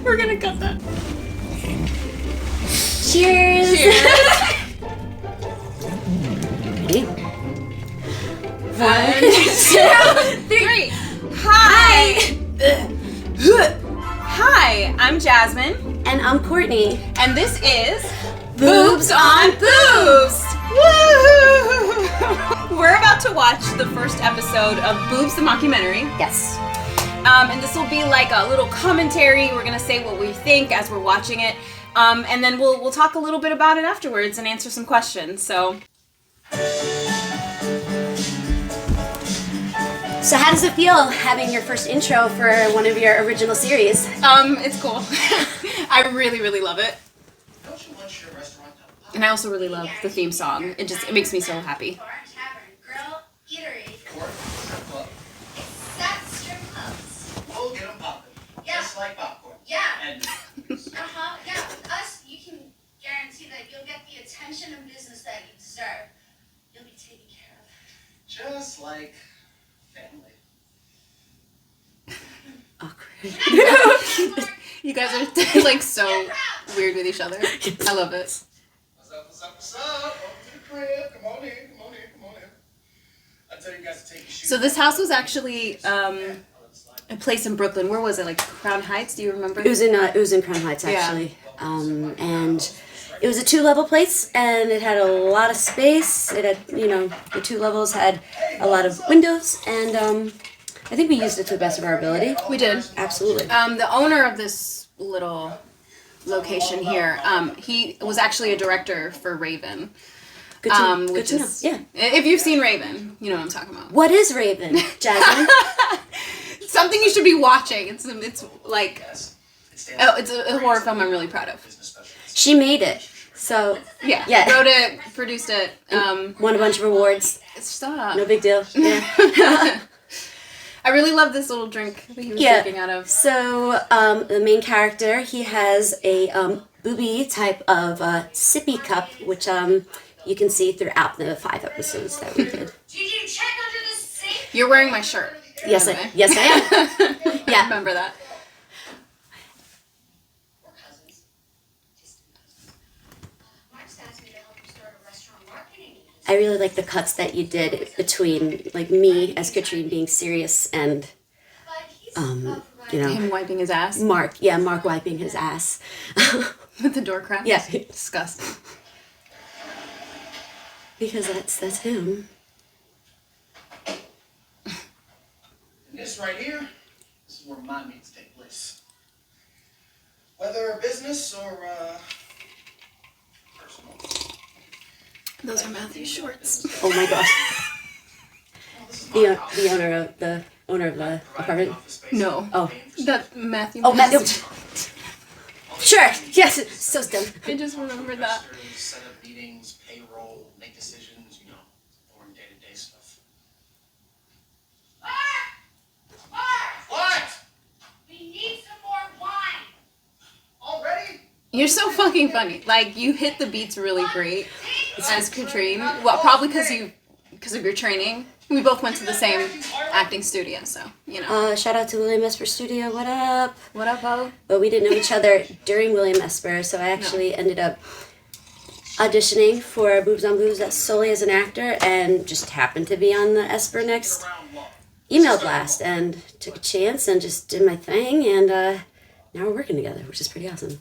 We're gonna cut that. Cheers! Cheers! Ready? 1, 2, 3. Hi! Hi, I'm Jazmine. And I'm Courtney. And this is Boobs on Boobs! Woo! We're about to watch the first episode of B.O.O.B.S The Mockumentary. Yes. And this will be like a little commentary. We're gonna say what we think as we're watching it. And then we'll talk a little bit about it afterwards and answer some questions. So how does it feel having your first intro for one of your original series? it's cool. I really love it. And I also really love the theme song. It makes me so happy. Grill, eatery. Except strip clubs. We'll get them popping. Yeah. Just like popcorn. Yeah. And Yeah, with us, you can guarantee that you'll get the attention and business that you deserve. You'll be taken care of. just like family. Awkward. You guys are like so weird with each other. I love it. What's up? Welcome to the crib. Come on in. I'll tell you guys to take your shoes So this house was actually a place in Brooklyn. Where was it? Like Crown Heights? Do you remember? It was in Crown Heights actually. Yeah. And it was a 2-level place, and it had a lot of space. It had, the 2 levels had a lot of windows, and I think we used it to the best of our ability. We did. Absolutely. The owner of this little location here, he was actually a director for Raven. Good to know. Which Good to is, know. Yeah. If you've seen Raven, you know what I'm talking about. What is Raven, Jazmine? Something you should be watching. It's like, it's a horror film I'm really proud of. She made it. So, Yeah. Wrote it, produced it. won a bunch of awards. Stop. No big deal. Yeah. I really love this little drink that he was drinking out of. So, the main character, he has a booby type of sippy cup, which you can see throughout the 5 episodes that we did. Did you check under the sink? You're wearing my shirt. Yes, by the way. yes, I am. Yeah. Remember that. We're cousins. Mark's asked me to help him start a restaurant marketing agency. I really like the cuts that you did between, like, me as Katrine being serious and, But he's about to run. Him wiping his ass Mark wiping his ass. with the door crap. Yeah. Disgusting. Because that's him. This right here, this is where my meetings take place. Whether business or personal. Those are Matthew's shorts. Oh my gosh. The owner of the apartment. No. Oh. That Matthew. Oh, Matthew. Sure. Yes. So dumb. I just remembered that. Set up meetings, payroll, make decisions, boring day-to-day stuff. Mark! What? We need some more wine. Already? You're so fucking funny. Like, you hit the beats really great as Katrine. Well, probably because of your training. We both went to the same acting studio, so, Shout out to William Esper Studio. What up? What up, Bo? But we didn't know each other during William Esper, so I actually ended up auditioning for Boobs on Boobs solely as an actor, and just happened to be on the Esper Next email blast, and took a chance and just did my thing, and now we're working together, which is pretty awesome.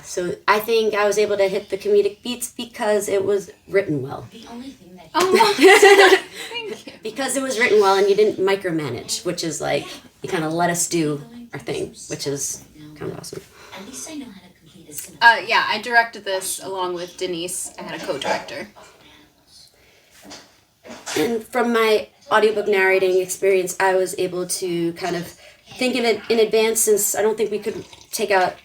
So I think I was able to hit the comedic beats because it was written well. The only thing that Thank you. Because it was written well and you didn't micromanage, which is like, you kind of let us do our thing, which is kind of awesome. At least I know how to complete a sentence. I directed this along with Denise. I had a co-director. And from my audiobook narrating experience, I was able to kind of think of it in advance, since I don't think we could take out,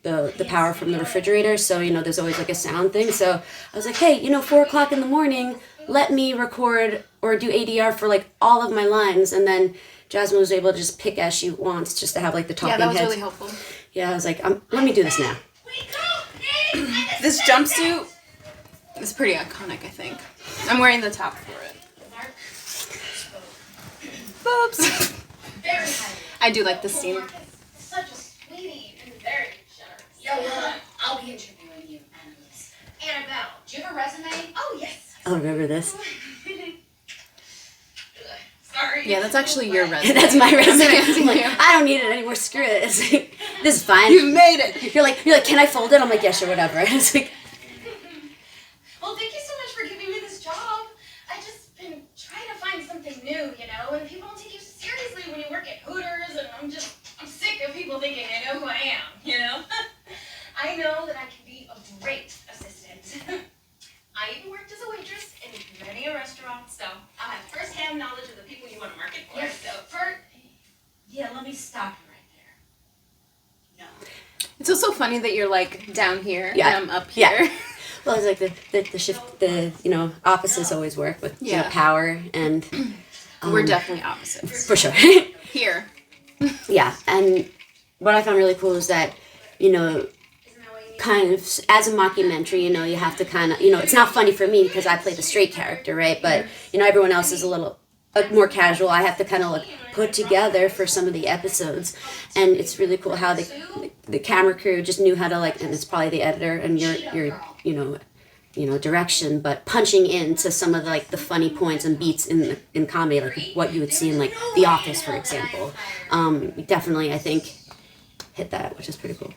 the power from the refrigerator. So, there's always like a sound thing. So I was like, hey, 4 o'clock in the morning, let me record or do ADR for like all of my lines. And then Jazmine was able to just pick as she wants, just to have like the talking Yeah, that was heads. really helpful. Yeah, I was like, let me do this now. This jumpsuit is pretty iconic, I think. I'm wearing the top for it. Boobs. Very highly. I do like this scene. Such I'll be interviewing you, Annalise. Annabelle, do you have a resume? Oh, yes. I'll remember this. Sorry. Yeah, that's actually your resume. That's my resume. I'm like, I don't need it anymore. Screw it. It's like, this is fine. You made it. You're like, can I fold it? I'm like, yeah, sure, whatever. It's like, Well, thank you so much for giving me this job. I've just been trying to find something new, you know, and people don't take you seriously when you work at Hooters, and I'm sick of people thinking I know who I am, you know? I know that I can be a great assistant. I even worked as a waitress in many a restaurant, so I have first-hand knowledge of the people you want to market for. Yeah, let me stop you right there. No. It's also funny that you're like down here Yeah. and I'm up here. Yeah. Well, it's like the shift, opposites always work with power and. We're definitely opposites. For sure. Here. Yeah, and what I found really cool is that, kind of as a mockumentary, you have to kind of, it's not funny for me because I play the straight character, right? But everyone else is a little more casual. I have to kind of put together for some of the episodes, and it's really cool how the camera crew just knew how to and it's probably the editor and your direction, but punching into some of the funny points and beats in comedy, like what you would see in The Office, for example. Definitely, I think, hit that, which is pretty cool.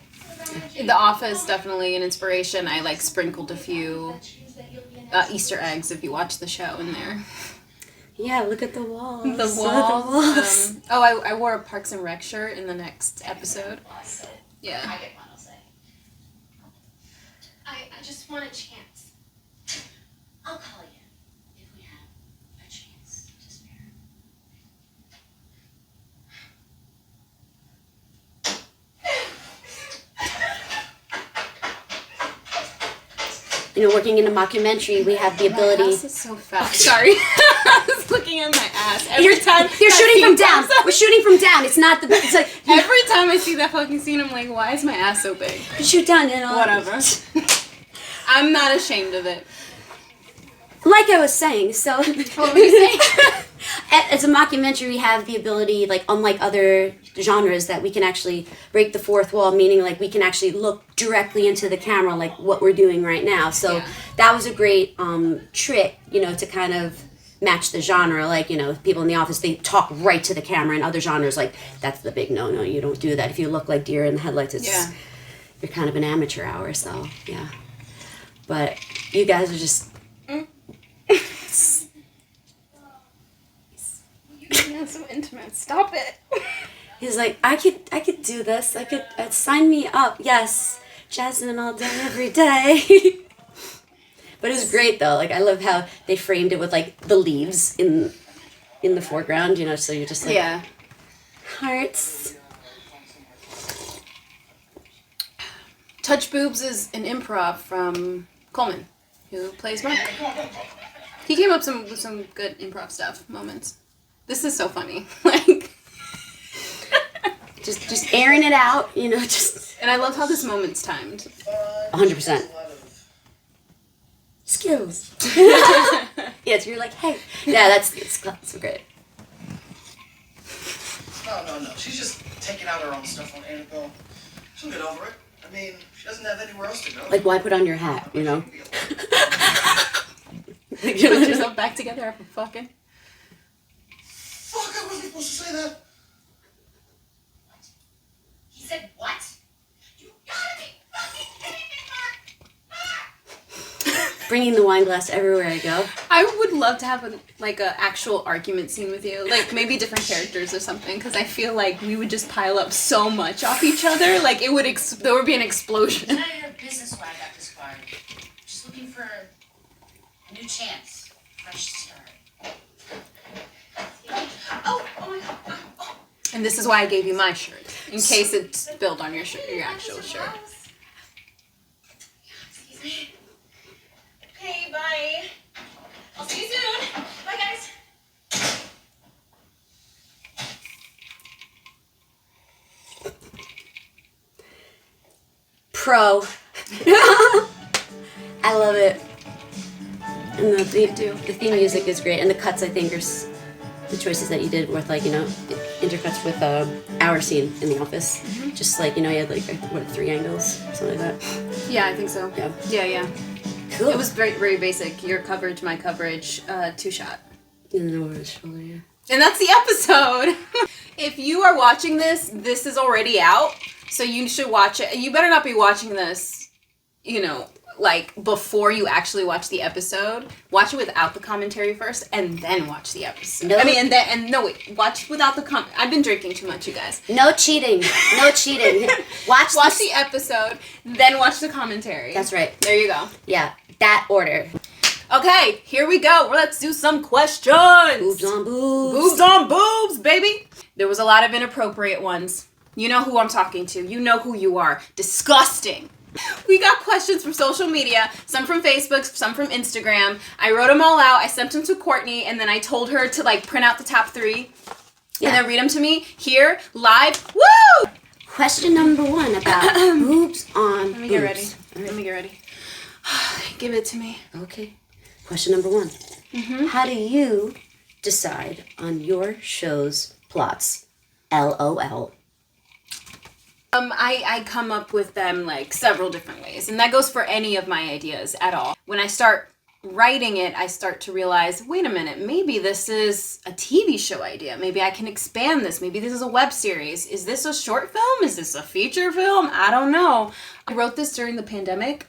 The Office, definitely an inspiration. I sprinkled a few Easter eggs if you watch the show in there. Yeah, look at the walls. The walls. I wore a Parks and Rec shirt in the next episode. Yeah. I get one, I'll say. I just want a chance. I'll call you if we have a chance to spare. Working in a mockumentary, we have the ability. My ass is so fat. Sorry. I was looking at my ass. Every time You're shooting from down. We're shooting from down. It's not the. It's like every time I see that fucking scene, I'm like, why is my ass so big? you shoot down Whatever. I'm not ashamed of it. Like I was saying, so. What were you saying? As a mockumentary, we have the ability, unlike other genres, that we can actually break the fourth wall, meaning we can actually look directly into the camera, like what we're doing right now. So that was a great trick, to kind of match the genre. People in The Office, they talk right to the camera. In other genres, that's the big no, you don't do that. If you look like deer in the headlights, you're kind of an amateur hour. So yeah, but you guys are just. You're so intimate. Stop it. He's like, I could do this. Sign me up. Yes, Jazmine all day, every day. But it was great though. I love how they framed it with the leaves in the foreground. So you're just hearts. Touch Boobs is an improv from Coleman, who plays Mark. He came up with some good improv stuff moments. This is so funny. Just airing it out, just. And I love how this moment's timed. 100%. Skills. Yes, you're like, hey. Yeah, that's great. No. She's just taking out her own stuff on Annabelle. She'll get over it. I mean, she doesn't have anywhere else to go. Why put on your hat, Put yourself back together after fucking. Fuck, I wasn't supposed to say that. What? He said what? You gotta be fucking kidding me, Mark! Bringing the wine glass everywhere I go. I would love to have a actual argument scene with you, maybe different characters or something, because I feel like we would just pile up so much off each other, it would there would be an explosion. None of your business why I got this far. Just looking for a new chance, fresh start. Oh my God. Oh. And this is why I gave you my shirt, in case it's spilled on your shirt, your actual shirt. Excuse me. Okay, bye. I'll see you soon. Bye, guys. Pro. I love it. And the theme music is great, and the cuts I think are the choices that you did with intercuts with our scene in the office. Just like, you had like, what, 3 angles? Something like that. Yeah, I think so. Yeah. Cool. It was very, very basic. Your coverage, my coverage, 2-shot. And then over his shoulder, yeah. And that's the episode. If you are watching this, this is already out. So you should watch it. You better not be watching this, like before you actually watch the episode. Watch it without the commentary first and then watch the episode. No. Watch without the I've been drinking too much, you guys. No cheating. No cheating. Watch the episode, then watch the commentary. That's right. There you go. Yeah, that order. Okay, here we go. Let's do some questions. Boobs on boobs. Boobs on boobs, baby. There was a lot of inappropriate ones. You know who I'm talking to. You know who you are. Disgusting. We got questions from social media, some from Facebook, some from Instagram. I wrote them all out. I sent them to Courtney, and then I told her to like print out the top 3 and then read them to me here, live. Woo! Question number 1 about boobs on Let me boobs. get ready. All right. Let me get ready. Give it to me. Okay. Question number 1. How do you decide on your show's plots? LOL. I come up with them like several different ways, and that goes for any of my ideas at all. When I start writing it, I start to realize, wait a minute, maybe this is a TV show idea. Maybe I can expand this. Maybe this is a web series. Is this a short film? Is this a feature film? I don't know. I wrote this during the pandemic.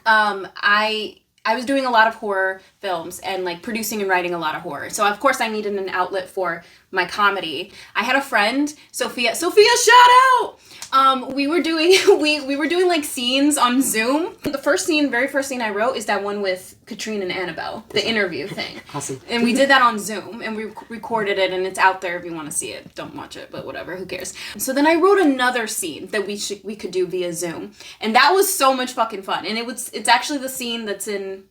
I was doing a lot of horror films and like producing and writing a lot of horror. So of course I needed an outlet for my comedy. I had a friend, Sophia, shout out! We were doing like scenes on Zoom. The very first scene I wrote is that one with Katrine and Annabelle, the interview thing. Awesome. And we did that on Zoom, and we recorded it, and it's out there if you want to see it. Don't watch it, but whatever, who cares? So then I wrote another scene that we could do via Zoom, and that was so much fucking fun. And it's actually the scene that's in.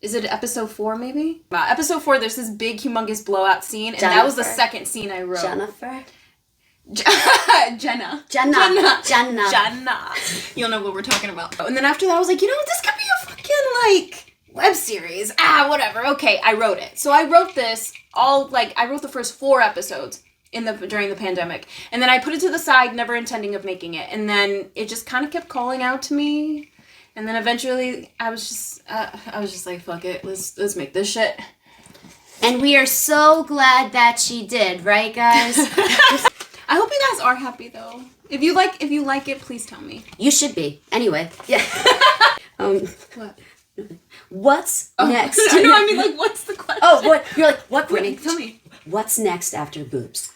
Is it episode 4 maybe? Episode 4, there's this big, humongous blowout scene, and that was the second scene I wrote. Jennifer? Jenna. You'll know what we're talking about. And then after that, I was like, this could be a fucking, like, web series. Whatever. Okay, I wrote it. So I wrote this I wrote the first 4 episodes during the pandemic. And then I put it to the side, never intending of making it. And then it just kind of kept calling out to me. And then eventually, I was just like, fuck it, let's make this shit. And we are so glad that she did, right, guys? I hope you guys are happy though. If you like it, please tell me. You should be. Anyway, yeah. What? What's next? No, I mean like, what's the question? Oh, what? You're like, what, Courtney? Tell me. What's next after boobs?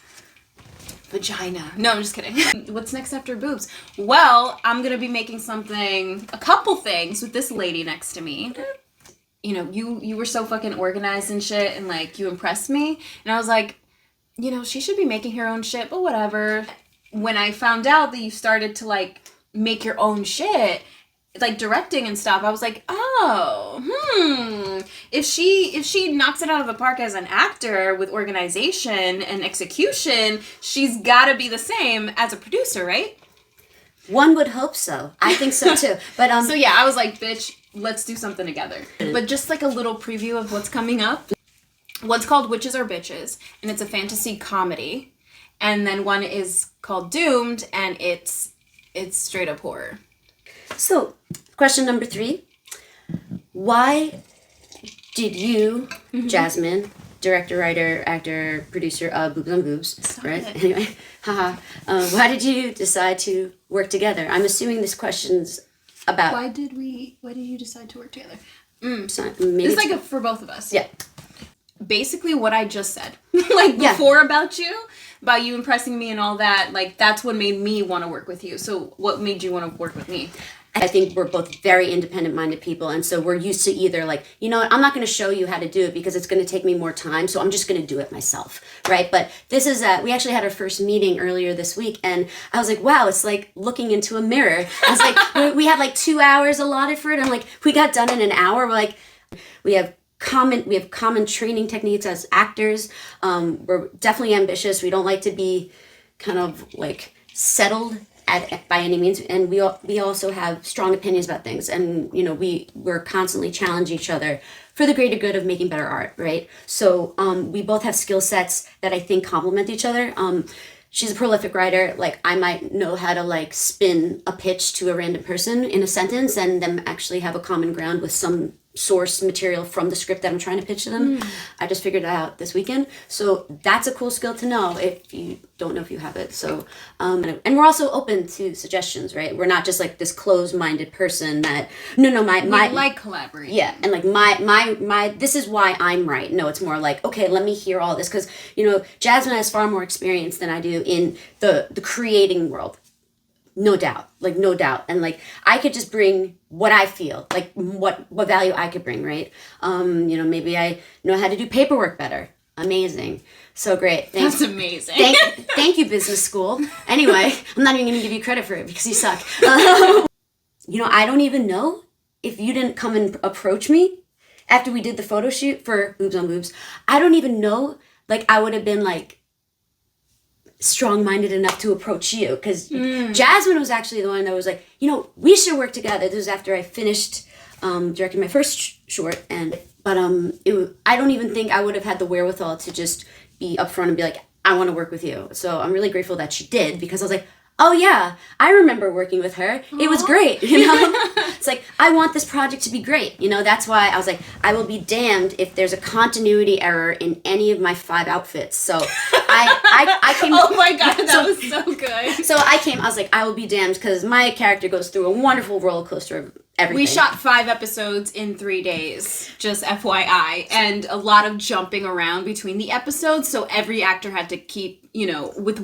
Vagina. No, I'm just kidding. What's next after boobs? Well, I'm gonna be making a couple things with this lady next to me. You were so fucking organized and shit, and like you impressed me, and I was like, she should be making her own shit, but whatever. When I found out that you started to like make your own shit, like directing and stuff, I was like, if she knocks it out of the park as an actor with organization and execution, she's gotta be the same as a producer, right? One would hope so. I think so too. But so yeah, I was like, bitch, let's do something together. But just like a little preview of what's coming up. One's called Witches or Bitches, and it's a fantasy comedy. And then one is called Doomed, and it's straight up horror. So, question number 3. Why did you, Jazmine, director, writer, actor, producer of Boobs on Boobs, Stop right? it. Anyway, why did you decide to work together? I'm assuming this question's about... Why did you decide to work together? So maybe It's like for both of us. Yeah. Basically what I just said. Like before about you impressing me and all that, like that's what made me want to work with you. So what made you want to work with me? I think we're both very independent-minded people, and so we're used to either like, what, I'm not going to show you how to do it because it's going to take me more time, so I'm just going to do it myself, right? But this is, we actually had our first meeting earlier this week, and I was like, wow, it's like looking into a mirror. I was like, we had like 2 hours allotted for it, and I'm like, we got done in an hour. We're like, we have common training techniques as actors. We're definitely ambitious. We don't like to be kind of like settled by any means, and we also have strong opinions about things, and you know we're constantly challenge each other for the greater good of making better art, right? So we both have skill sets that I think complement each other. She's a prolific writer. Like, I might know how to like spin a pitch to a random person in a sentence and them actually have a common ground with some source material from the script that I'm trying to pitch to them. I just figured it out this weekend. So that's a cool skill to know if you don't know if you have it. So, and we're also open to suggestions, right? We're not just like this closed-minded person that, no, my like collaborating. Yeah, and like my this is why I'm right. No, it's more like, okay, let me hear all this, because you know Jazmine has far more experience than I do in the creating world. No doubt, and like I could just bring what I feel, like what value I could bring, right? You know, maybe I know how to do paperwork better. Amazing, so great. Thanks. That's amazing. Thank you, business school. Anyway, I'm not even gonna give you credit for it because you suck. You know, I don't even know if you didn't come and approach me after we did the photo shoot for Boobs on Boobs. I don't even know, like I would have been like strong-minded enough to approach you, because Jazmine was actually the one that was like, you know, we should work together. This was after I finished directing my first short, but I don't even think I would have had the wherewithal to just be upfront and be like, I want to work with you. So I'm really grateful that she did, because I was like, oh yeah, I remember working with her. Aww. It was great, you know? It's like, I want this project to be great. You know, that's why I was like, I will be damned if there's a continuity error in any of my 5 outfits. So I came. Oh my God, that was so good. So I was like, I will be damned, because my character goes through a wonderful roller coaster of everything. We shot 5 episodes in 3 days, just FYI, and a lot of jumping around between the episodes. So every actor had to keep, you know, with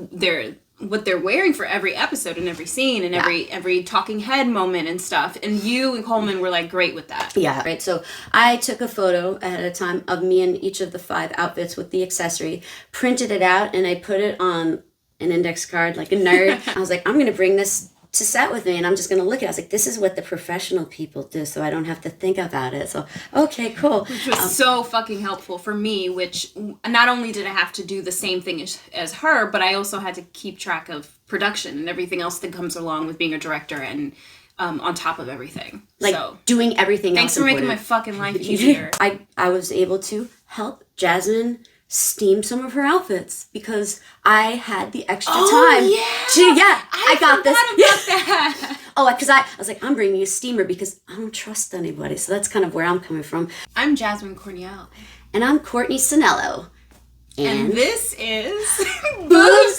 what they're wearing for every episode and every scene and every talking head moment and stuff. And you and Coleman were like great with that. Yeah, right. So I took a photo ahead of time of me in each of the 5 outfits with the accessory, printed it out, and I put it on an index card like a nerd. I was like, I'm going to bring this to set with me, and I'm just going to look at it. I was like, this is what the professional people do, so I don't have to think about it. So, okay, cool. Which was so fucking helpful for me, which not only did I have to do the same thing as her, but I also had to keep track of production and everything else that comes along with being a director and on top of everything. Like, so, doing everything thanks else for making my fucking life easier. I was able to help Jazmine steam some of her outfits because I had the extra time. I got this. That. Because I was like, I'm bringing a steamer because I don't trust anybody. So that's kind of where I'm coming from. I'm Jazmine Cornielle. And I'm Courtney Sanello. And this is Boobs